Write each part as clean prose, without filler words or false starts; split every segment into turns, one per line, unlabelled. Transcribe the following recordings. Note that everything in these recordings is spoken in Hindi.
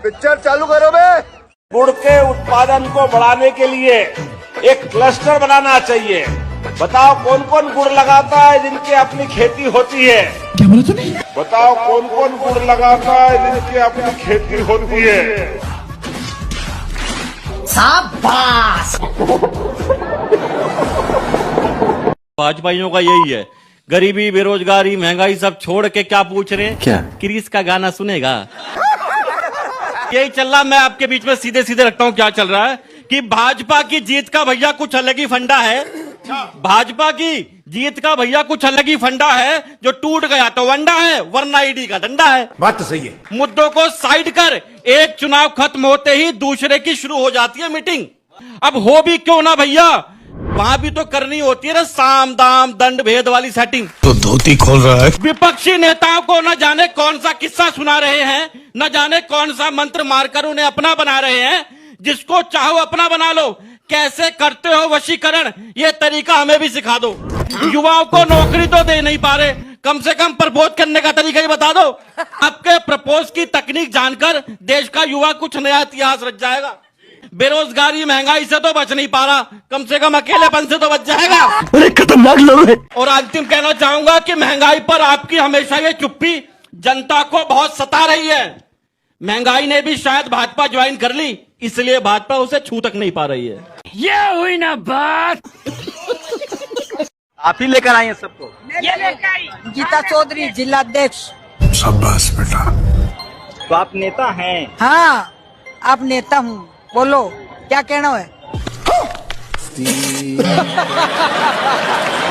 पिक्चर चालू करो बे।
गुड़ के उत्पादन को बढ़ाने के लिए एक क्लस्टर बनाना चाहिए। बताओ कौन कौन गुड़ लगाता है जिनकी अपनी खेती होती है?
क्या बोला तूने?
बताओ कौन कौन गुड़ लगाता है जिनकी अपनी खेती होती है?
शाबाश।
भाजपाइयों का यही है, गरीबी, बेरोजगारी, महंगाई सब छोड़ के क्या पूछ रहे हैं?
क्या?
क्रिस का गाना सुनेगा? यही चल रहा। मैं आपके बीच में सीधे सीधे रखता हूँ क्या चल रहा है कि भाजपा की जीत का भैया कुछ अलग ही फंडा है। भाजपा की जीत का भैया कुछ अलग ही फंडा है। जो टूट गया तो वंडा है, वरना ईडी का डंडा है।
बात तो सही है।
मुद्दों को साइड कर एक चुनाव खत्म होते ही दूसरे की शुरू हो जाती है मीटिंग। अब हो भी क्यों ना भैया, वहां भी तो करनी होती है ना साम दाम दंड भेद वाली सेटिंग।
तो धोती खोल रहा है।
विपक्षी नेताओं को न जाने कौन सा किस्सा सुना रहे हैं, न जाने कौन सा मंत्र मारकर उन्हें अपना बना रहे हैं। जिसको चाहो अपना बना लो। कैसे करते हो वशीकरण, ये तरीका हमें भी सिखा दो। युवाओं को नौकरी तो दे नहीं पा रहे, कम से कम प्रपोज करने का तरीका ही बता दो। आपके प्रपोज की तकनीक जानकर देश का युवा कुछ नया इतिहास रच जाएगा। बेरोजगारी, महंगाई से तो बच नहीं पा रहा, कम से कम अकेलेपन से तो बच जाएगा।
अरे खतरनाक लोग हैं।
और अंतिम कहना चाहूंगा कि महंगाई पर आपकी हमेशा ये चुप्पी जनता को बहुत सता रही है। महंगाई ने भी शायद भाजपा ज्वाइन कर ली, इसलिए भाजपा उसे छू तक नहीं पा रही है।
ये हुई ना बात।
आप ही लेकर आए हैं सबको।
ये लेकर आई गीता चौधरी, जिला अध्यक्ष।
शाबाश बेटा।
तो आप नेता हैं?
हाँ, आप नेता हूँ। बोलो क्या कहना है?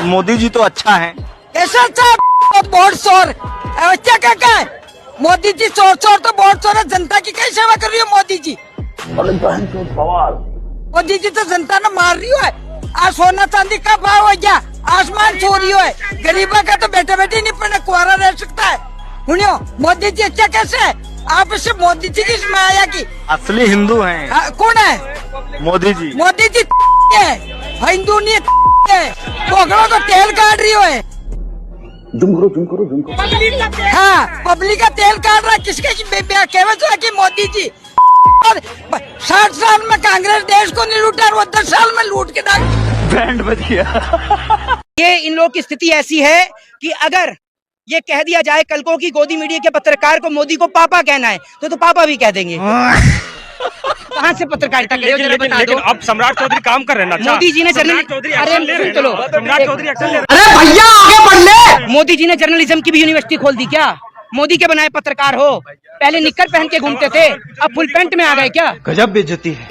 मोदी जी तो अच्छा है।
कैसा अच्छा? बहुत शोर। क्या क्या है? मोदी जी चोर चोर तो बहुत चोर है। जनता की कैसी सेवा कर रही है मोदी जी? मोदी जी तो जनता ने मार रही है। आज सोना चांदी का भाव हो गया, आसमान छू रही है। गरीबा का तो बैठे बैठे नहीं पड़ना, कुआरा रह सकता है। सुनियो, मोदी जी अच्छा कैसे है? आप इसे मोदी जी की माया की
असली हिंदू हैं।
कौन है?
मोदी जी।
मोदी जी है, हिंदू नहीं है। पोखड़ों को तेल काट रही है। हाँ, पब्लिक का तेल काट रहा। किसके कहवत है कि मोदी जी और 60 साल में कांग्रेस देश को नहीं लूटा, और 10 साल में लूट के डाल।
बैंड बज गया।
ये इन लोगों की स्थिति ऐसी है कि अगर ये कह दिया जाए कल को कि गोदी मीडिया के पत्रकार को मोदी को पापा कहना है तो पापा भी कह देंगे। कहाँ से पत्रकारिता कर रहे हो?
लेकिन अब सम्राट चौधरी काम कर रहे हैं ना।
मोदी जी ने
सम्राट चौधरी एक्शन ले रहे हैं।
अरे भैया आगे बढ़ ले।
मोदी जी ने जर्नलिज्म की भी यूनिवर्सिटी खोल दी क्या? मोदी के बनाए पत्रकार हो। पहले निक्कर पहन के घूमते थे, अब फुल पैंट में आ गए क्या?
गजब बेइज्जती है।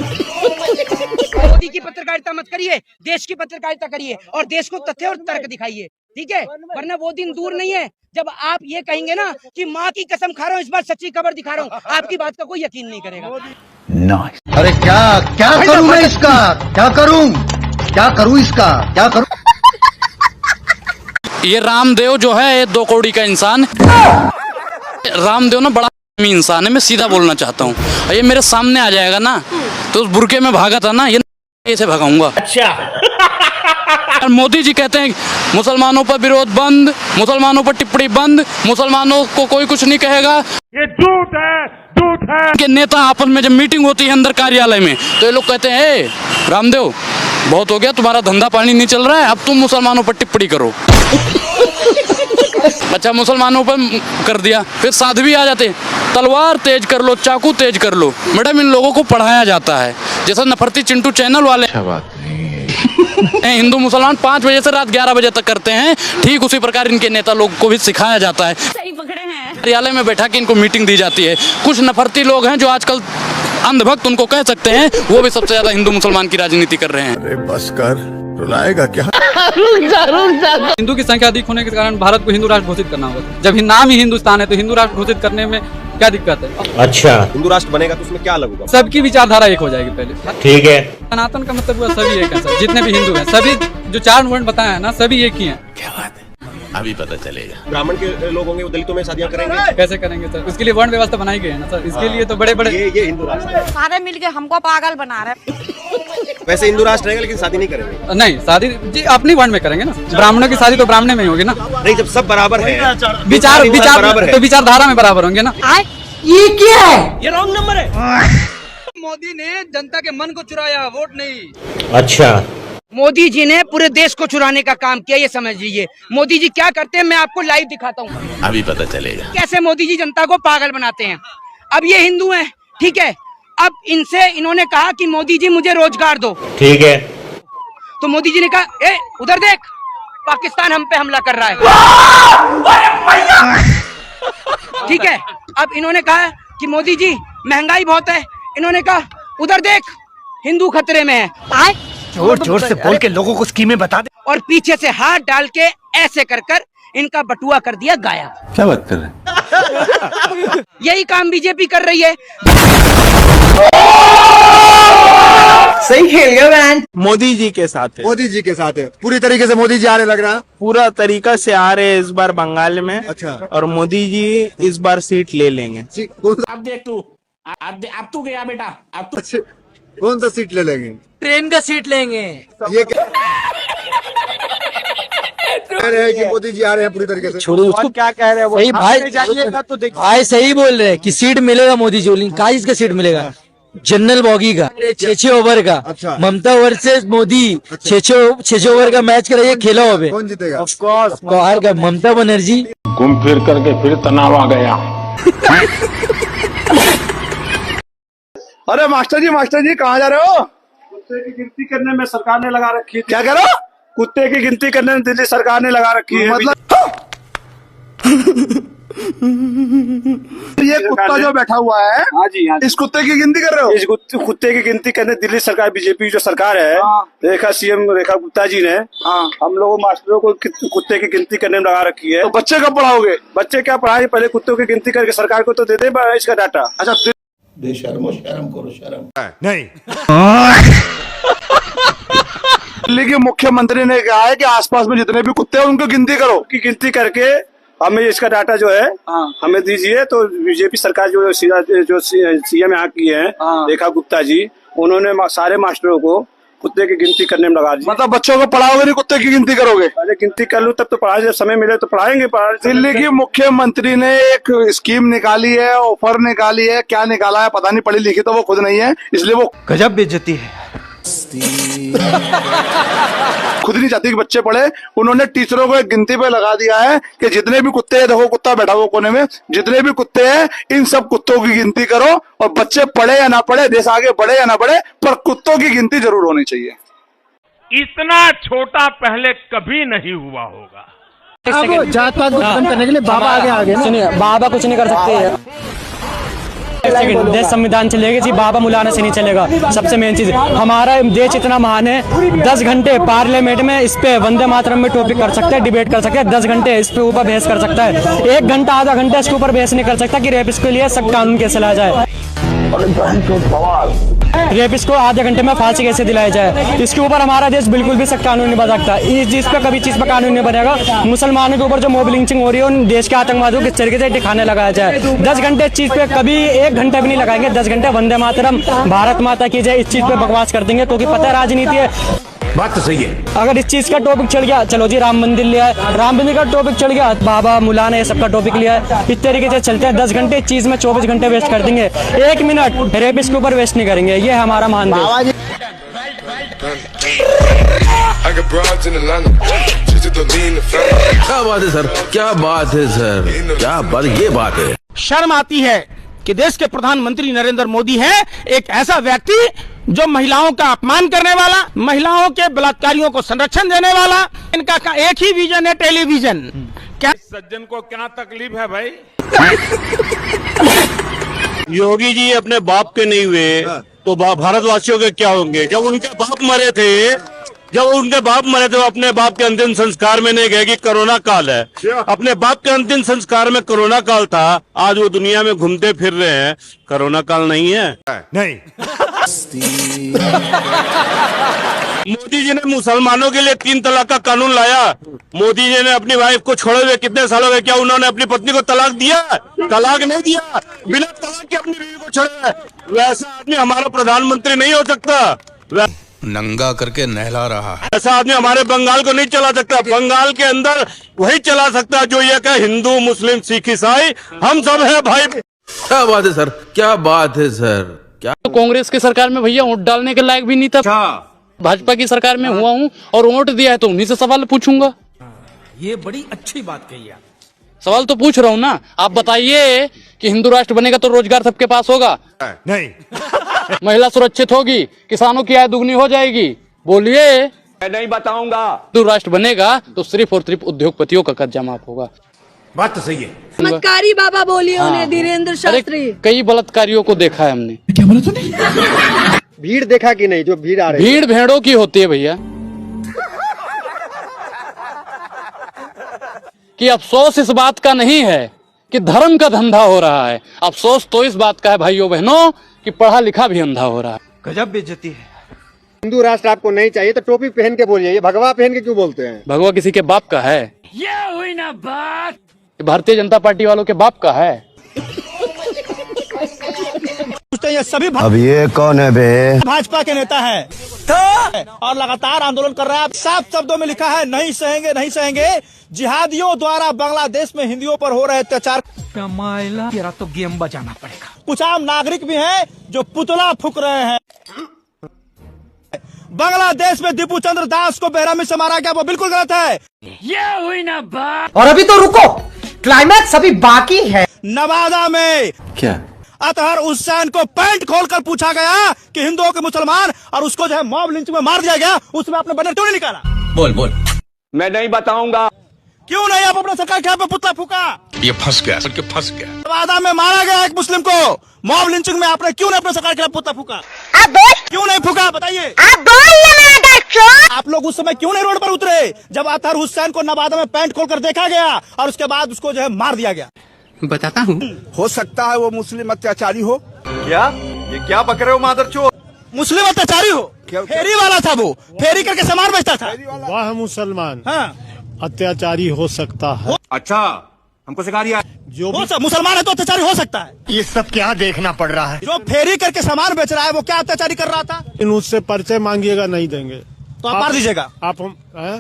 मोदी की पत्रकारिता मत करिए, देश की पत्रकारिता करिए और देश को तथ्य और तर्क दिखाइए, ठीक है? वरना वो दिन दूर नहीं है जब आप ये कहेंगे ना कि माँ की कसम खा रहा हूँ, इस बार सच्ची खबर दिखा रहा हूँ, आपकी बात का कोई यकीन नहीं करेगा।
अरे क्या करूं मैं इसका? क्या करूं इसका? क्या करूं?
ये रामदेव जो है ये 2 कौड़ी का इंसान। रामदेव ना बड़ा इंसान है, मैं सीधा बोलना चाहता हूँ। ये मेरे सामने आ जाएगा ना तो उस बुरके में भागा था ना, ये से भगाऊंगा। अच्छा। मोदी जी कहते हैं मुसलमानों पर विरोध बंद, मुसलमानों पर टिप्पणी बंद, मुसलमानों को कोई कुछ नहीं कहेगा।
ये झूठ है, झूठ है।
के नेता आपस में जब मीटिंग होती है अंदर कार्यालय में तो ये लोग कहते हैं रामदेव बहुत हो गया, तुम्हारा धंधा पानी नहीं चल रहा है, अब तुम मुसलमानों पर टिप्पणी करो। अच्छा, मुसलमानों पर कर दिया, फिर साध्वी आ जाते, तलवार तेज कर लो, चाकू तेज कर लो। मैडम, इन लोगों को पढ़ाया जाता है जैसा नफरती चिंटू चैनल वाले हिंदू मुसलमान 5 बजे से रात 11 बजे तक करते हैं, ठीक उसी प्रकार इनके नेता लोग को भी सिखाया जाता है।
सही पकड़े हैं।
कार्यालय में बैठा के इनको मीटिंग दी जाती है। कुछ नफरती लोग हैं जो आजकल अंधभक्त उनको कह सकते हैं, वो भी सबसे ज्यादा हिंदू मुसलमान की राजनीति कर रहे हैं।
अरे बस कर, रुलाएगा क्या?
हिंदू की संख्या अधिक होने के कारण भारत को हिंदू राष्ट्र घोषित करना होगा। जब नाम ही हिंदुस्तान है तो हिंदू राष्ट्र घोषित करने में क्या दिक्कत है?
अच्छा, हिंदू राष्ट्र बनेगा तो उसमें क्या लगेगा?
सबकी विचारधारा एक हो जाएगी पहले।
ठीक है।
सनातन का मतलब हुआ सभी एक है सर, जितने भी हिंदू हैं सभी जो 4 वर्ण बताए हैं ना, सभी एक ही हैं।
क्या बात है? अभी पता चलेगा।
ब्राह्मण के लोग होंगे वो दलितों में शादियां करेंगे?
कैसे करेंगे सर? उसके लिए वर्ण व्यवस्था बनाई गई है ना सर, इसके लिए तो बड़े बड़े
ये हिंदू राष्ट्र है।
सारे मिलके हमको पागल बना रहे।
वैसे हिंदू राष्ट्र रहेगा लेकिन शादी नहीं करेंगे?
नहीं, शादी जी अपनी वर्ण में करेंगे ना। ब्राह्मणों की शादी तो ब्राह्मण में ही होगी ना।
नहीं, जब सब बराबर है,
विचार
बराबर है
तो विचारधारा में बराबर होंगे ना।
ये क्या है?
ये रॉन्ग नंबर है।
मोदी ने जनता के मन को चुराया, वोट नहीं।
अच्छा,
मोदी जी ने पूरे देश को चुराने का काम किया, ये समझ लीजिए। मोदी जी क्या करते हैं मैं आपको लाइव दिखाता हूँ,
अभी पता चलेगा।
कैसे मोदी जी जनता को पागल बनाते हैं। अब ये हिंदू हैं, ठीक है, अब इनसे इन्होंने कहा कि मोदी जी मुझे रोजगार दो,
ठीक है।
तो मोदी जी ने कहा ए उधर देख, पाकिस्तान हम पे हमला कर रहा है। ठीक है, अब इन्होंने कहा कि मोदी जी महंगाई बहुत है, इन्होंने कहा उधर देख हिंदू खतरे में है।
जोर जोर से बोल के लोगों को स्कीमें बता दे।
और पीछे से हाथ डाल के ऐसे कर कर इनका बटुआ कर दिया गायब।
क्या बात कर रहे हैं?
यही काम बीजेपी कर रही है।
सही खेल गया बैंड।
मोदी जी के साथ है,
मोदी जी के साथ है, पूरी तरीके से मोदी जी आने लग रहा है।
पूरा तरीका से आ रहे हैं इस बार बंगाल में।
अच्छा।
और मोदी जी इस बार सीट ले लेंगे।
अब देख तू, अब तू गया बेटा, अब तू
अच्छे, कौन सा सीट ले लेंगे?
ट्रेन का सीट लेंगे।
ये क्या कह रहे हैं कि मोदी जी आ रहे हैं पूरी तरीके से?
छोड़ो उसको,
क्या कह रहे हैं वो?
भाई
भाई जाइएगा तो देखिए।
भाई सही बोल रहे हैं कि सीट मिलेगा मोदी जी। का इसका सीट मिलेगा जनरल बॉगी का 6 ओवर का।
अच्छा।
ममता वर्सेस मोदी 6 ओवर का मैच कराइए, खेला हो
कौन जीतेगा?
ऑफ कोर्स
बाहर का ममता बनर्जी।
घूम फिर करके फिर तनाव आ गया।
अरे मास्टर जी कहाँ जा रहे हो?
कुत्ते की गिनती करने में सरकार ने लगा रखी है।
क्या करो?
कुत्ते की गिनती करने में दिल्ली सरकार ने लगा रखी है।
मतलब ये कुत्ता जो बैठा हुआ है,
हाँ जी, हाँ जी।
इस कुत्ते की गिनती कर रहे हो?
इस कुत्ते की गिनती करने दिल्ली सरकार, बीजेपी जो सरकार है, रेखा सीएम रेखा गुप्ता जी ने हम लोगों मास्टरों को कुत्ते की गिनती करने में लगा रखी है।
तो बच्चे कब पढ़ाओगे?
बच्चे क्या पढ़ाए, पहले कुत्तों की गिनती करके सरकार को तो दे दे इसका डाटा।
अच्छा,
बेशर्मो, शर्म करो शर्म।
नहीं। दिल्ली के मुख्यमंत्री ने कहा है कि आसपास में जितने भी कुत्ते हैं उनको गिनती करो।
की गिनती करके हमें इसका डाटा जो है हमें दीजिए। तो बीजेपी सरकार जो सीएम यहाँ की है रेखा गुप्ता जी, उन्होंने सारे मास्टरों को कुत्ते की गिनती करने में लगा दी।
मतलब बच्चों को पढ़ाओगे नहीं, कुत्ते की गिनती करोगे?
पहले गिनती कर लूँ तब तो पढ़ाए, जब समय मिले तो पढ़ाएंगे।
दिल्ली की मुख्यमंत्री ने एक स्कीम निकाली है, ऑफर निकाली है, क्या निकाला है पता नहीं, पढ़ी लिखी तो वो खुद नहीं है, इसलिए वो
गजब बेइज्जती है।
खुद नहीं चाहती कि बच्चे पढ़े। उन्होंने टीचरों को एक गिनती पे लगा दिया है कि जितने भी कुत्ते हैं, देखो कुत्ता बैठा हुआ कोने में, जितने भी कुत्ते हैं इन सब कुत्तों की गिनती करो, और बच्चे पढ़े या ना पढ़े, देश आगे बढ़े या ना बढ़े, पर कुत्तों की गिनती जरूर होनी चाहिए।
इतना छोटा पहले कभी नहीं हुआ होगा।
अब जात पात को खत्म करने के लिए बाबा आगे सुनिए, बाबा कुछ नहीं कर सकते। देश संविधान चलेगा जी, बाबा मुलाना से नहीं चलेगा। सबसे मेन चीज, हमारा देश इतना महान है, 10 घंटे पार्लियामेंट में इस पे वंदे मातरम में टॉपिक कर सकते हैं, डिबेट कर सकते हैं, 10 घंटे इस पे ऊपर बहस कर सकता है। 1 घंटा आधा घंटा इसके ऊपर बहस नहीं कर सकता कि रेप इसके लिए सख्त कानून कैसे लाया जाए, रेपिस्ट को आधे घंटे में फांसी कैसे दिलाई जाए, इसके ऊपर हमारा देश बिल्कुल भी सख्त कानून नहीं बना सकता। इस चीज पे कभी चीज पे कानून नहीं बनेगा। मुसलमानों के ऊपर जो मोब लिंचिंग हो रही है, उन देश के आतंकवादियों को किस तरीके से ठिकाने लगाया जाए। 10 घंटे इस चीज पे कभी 1 घंटा भी नहीं लगाएंगे। 10 घंटे वंदे मातरम, भारत माता की जय, इस चीज पे बकवास कर देंगे, क्योंकि पता है राजनीति है।
बात तो सही है।
अगर इस चीज का टॉपिक चढ़ गया, चलो जी राम मंदिर लिया है, राम मंदिर का टॉपिक चढ़ गया, बाबा मुलाना ये सबका टॉपिक लिया है, इस तरीके से चलते हैं। 10 घंटे इस चीज में 24 घंटे वेस्ट कर देंगे, 1 मिनट रेपिस्ट के ऊपर वेस्ट नहीं करेंगे। ये हमारा मान देश।
क्या बात है सर, क्या बात है सर, क्या बात, ये बात है।
शर्म आती है कि देश के प्रधानमंत्री नरेंद्र मोदी हैं एक ऐसा व्यक्ति जो महिलाओं का अपमान करने वाला, महिलाओं के बलात्कारियों को संरक्षण देने वाला। इनका एक ही विजन है, टेलीविजन। क्या
सज्जन को क्या तकलीफ है भाई?
योगी जी अपने बाप के नहीं हुए तो भारतवासियों के क्या होंगे? जब उनके बाप मरे थे, अपने बाप के अंतिम संस्कार में नहीं गए कि कोरोना काल है। अपने बाप के अंतिम संस्कार में कोरोना काल था, आज वो दुनिया में घूमते फिर रहे हैं, कोरोना काल नहीं है।
नहीं।
मोदी जी ने मुसलमानों के लिए 3 तलाक का कानून लाया। मोदी जी ने अपनी वाइफ को छोड़े हुए कितने साल हो गए? क्या उन्होंने अपनी पत्नी को तलाक दिया? तलाक नहीं दिया, बिना तलाक के अपनी बीवी को छोड़ा। वैसा आदमी हमारा प्रधानमंत्री नहीं हो सकता।
नंगा करके नहला रहा है।
ऐसा आदमी हमारे बंगाल को नहीं चला सकता। बंगाल के अंदर वही चला सकता है जो ये कहे हिंदू मुस्लिम सिख ईसाई हम सब है भाई।
क्या बात है सर, क्या बात है सर, क्या।
तो कांग्रेस की सरकार में भैया वोट डालने के लायक भी नहीं था। भाजपा की सरकार में हुआ हूँ और वोट दिया है तो उन्हीं से सवाल पूछूंगा।
ये बड़ी अच्छी बात कही आप।
सवाल तो पूछ रहा हूँ ना। आप बताइए कि हिंदू राष्ट्र बनेगा तो रोजगार सबके पास होगा?
नहीं।
महिला सुरक्षित होगी, किसानों की आय दुगनी हो जाएगी? बोलिए।
मैं नहीं बताऊंगा।
हिंदू राष्ट्र बनेगा तो सिर्फ और सिर्फ उद्योगपतियों का कर्जा माफ होगा।
बात तो सही है।
चमत्कारी बाबा बोलिए उन्हें, धीरेन्द्र शास्त्री।
कई बलात्कारियों को देखा है हमने।
क्या बोला तूने? भीड़ देखा कि नहीं? जो भीड़ आ रही है,
भीड़ भेड़ों की होती है भैया। कि अफसोस इस बात का नहीं है कि धर्म का धंधा हो रहा है, अफसोस तो इस बात का है भाइयों बहनों कि पढ़ा लिखा भी अंधा हो रहा है।
गजब बेइज्जती है।
हिंदू राष्ट्र आपको नहीं चाहिए तो टोपी पहन के बोलिए, ये भगवा पहन के क्यों बोलते हैं?
भगवा किसी के बाप का है?
ये हुई ना बात।
भारतीय जनता पार्टी वालों के बाप का है?
ये सभी
अब ये कौन है बे?
भाजपा के नेता है और लगातार आंदोलन कर रहा है। साफ शब्दों में लिखा है, नहीं सहेंगे, नहीं सहेंगे। जिहादियों द्वारा बांग्लादेश में हिंदुओं पर हो रहे अत्याचार। तेरा तो गेम बजाना पड़ेगा। कुछ आम नागरिक भी हैं जो पुतला फूक रहे हैं। बांग्लादेश में दीपू चंद्र दास को बेरहमी से मारा गया, वो बिल्कुल गलत है। ये हुई ना बात।
और अभी तो रुको, क्लाइमैक्स अभी बाकी है।
नवादा में
क्या?
अतहर हुसैन को पैंट खोलकर पूछा गया कि हिंदुओं के मुसलमान, और उसको जो है मॉब लिंचिंग में मार दिया गया। उसमें आपने बैनर क्यों नहीं निकाला?
बोल। मैं नहीं बताऊंगा।
क्यों नहीं आप अपने सरकार के यहाँ पे पुतला फूका?
ये फंस गया, फंस गया।
नवादा में मारा गया एक मुस्लिम को, मॉब लिंचिंग में आपने क्यों नहीं अपने सरकार के खिलाफ पुतला फूका? क्यों नहीं फूका बताइए? आप लोग उस समय क्यों नहीं रोड पर उतरे जब अतहर हुसैन को नवादा में पैंट खोलकर देखा गया और उसके बाद उसको जो है मार दिया गया?
बताता हूँ।
हो सकता है वो मुस्लिम अत्याचारी हो।
क्या? ये क्या बक रहे हो मादरचोद?
मुस्लिम अत्याचारी हो? फेरी वाला था वो, फेरी करके सामान बेचता था।
वाह मुसलमान,
हाँ,
अत्याचारी हो सकता है।
अच्छा, हमको सिखा दिया।
जो
मुसलमान है तो अत्याचारी हो सकता है।
ये सब क्या देखना पड़ रहा है?
जो फेरी करके सामान बेच रहा है वो क्या अत्याचारी कर रहा था?
उससे पर्चे मांगिएगा, नहीं देंगे
तो आप मार दीजिएगा।
आप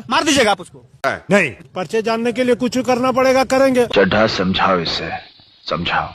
मार दीजिएगा आप उसको।
नहीं, पर्चे जानने के लिए कुछ करना पड़ेगा, करेंगे।
चड्ढा समझाओ इसे, समझाओ।